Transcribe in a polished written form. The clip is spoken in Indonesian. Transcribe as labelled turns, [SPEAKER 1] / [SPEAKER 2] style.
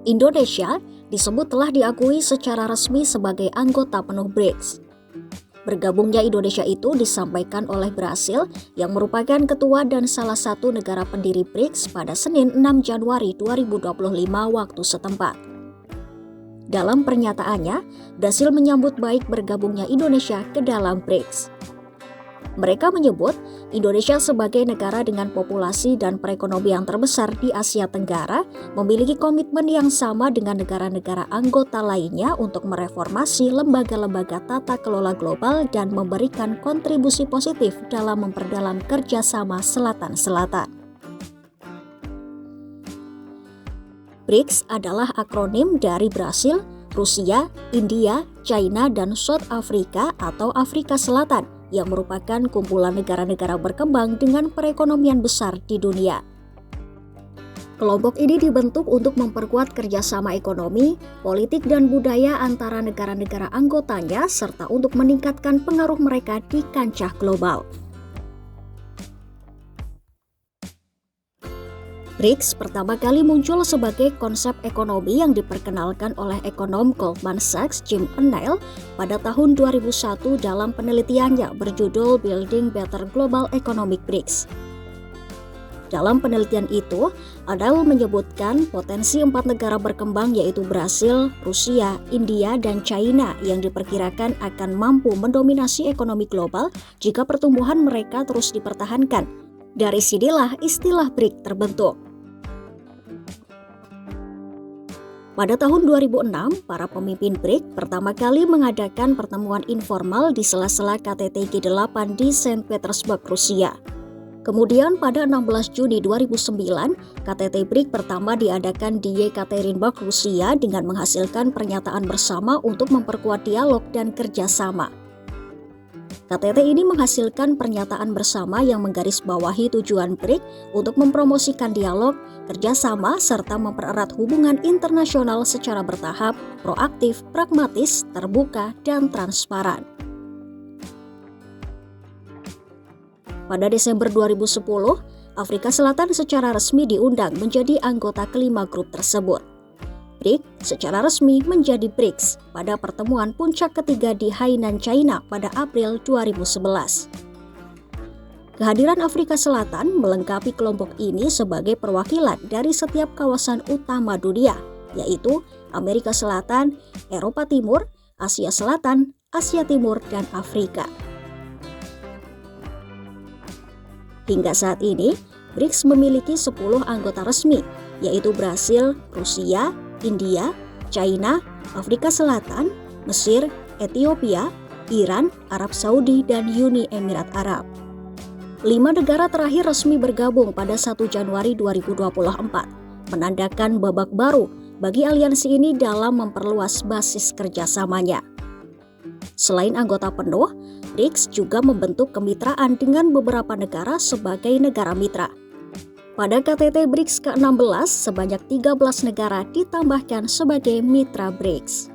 [SPEAKER 1] Indonesia disebut telah diakui secara resmi sebagai anggota penuh BRICS. Bergabungnya Indonesia itu disampaikan oleh Brasil yang merupakan ketua dan salah satu negara pendiri BRICS pada Senin 6 Januari 2025 waktu setempat. Dalam pernyataannya, Brasil menyambut baik bergabungnya Indonesia ke dalam BRICS. Mereka menyebut Indonesia sebagai negara dengan populasi dan perekonomian terbesar di Asia Tenggara memiliki komitmen yang sama dengan negara-negara anggota lainnya untuk mereformasi lembaga-lembaga tata kelola global dan memberikan kontribusi positif dalam memperdalam kerjasama Selatan-Selatan. BRICS adalah akronim dari Brasil, Rusia, India, China, dan South Africa atau Afrika Selatan, yang merupakan kumpulan negara-negara berkembang dengan perekonomian besar di dunia. Kelompok ini dibentuk untuk memperkuat kerjasama ekonomi, politik, dan budaya antara negara-negara anggotanya serta untuk meningkatkan pengaruh mereka di kancah global. BRICS pertama kali muncul sebagai konsep ekonomi yang diperkenalkan oleh ekonom Goldman Sachs Jim Annael pada tahun 2001 dalam penelitiannya berjudul Building Better Global Economic BRICS. Dalam penelitian itu, Annael menyebutkan potensi 4 negara berkembang yaitu Brasil, Rusia, India, dan China yang diperkirakan akan mampu mendominasi ekonomi global jika pertumbuhan mereka terus dipertahankan. Dari sinilah istilah BRICS terbentuk. Pada tahun 2006, para pemimpin BRICS pertama kali mengadakan pertemuan informal di sela-sela KTT G8 di Saint Petersburg, Rusia. Kemudian pada 16 Juni 2009, KTT BRICS pertama diadakan di Yekaterinburg, Rusia dengan menghasilkan pernyataan bersama untuk memperkuat dialog dan kerjasama. KTT ini menghasilkan pernyataan bersama yang menggarisbawahi tujuan BRICS untuk mempromosikan dialog, kerjasama, serta mempererat hubungan internasional secara bertahap, proaktif, pragmatis, terbuka, dan transparan. Pada Desember 2010, Afrika Selatan secara resmi diundang menjadi anggota kelima grup tersebut. BRICS secara resmi menjadi BRICS pada pertemuan puncak ketiga di Hainan, China pada April 2011. Kehadiran Afrika Selatan melengkapi kelompok ini sebagai perwakilan dari setiap kawasan utama dunia, yaitu Amerika Selatan, Eropa Timur, Asia Selatan, Asia Timur, dan Afrika. Hingga saat ini, BRICS memiliki 10 anggota resmi, yaitu Brasil, Rusia, India, China, Afrika Selatan, Mesir, Ethiopia, Iran, Arab Saudi, dan Uni Emirat Arab. 5 negara terakhir resmi bergabung pada 1 Januari 2024, menandakan babak baru bagi aliansi ini dalam memperluas basis kerjasamanya. Selain anggota penuh, BRICS juga membentuk kemitraan dengan beberapa negara sebagai negara mitra. Pada KTT BRICS ke-16, sebanyak 13 negara ditambahkan sebagai mitra BRICS.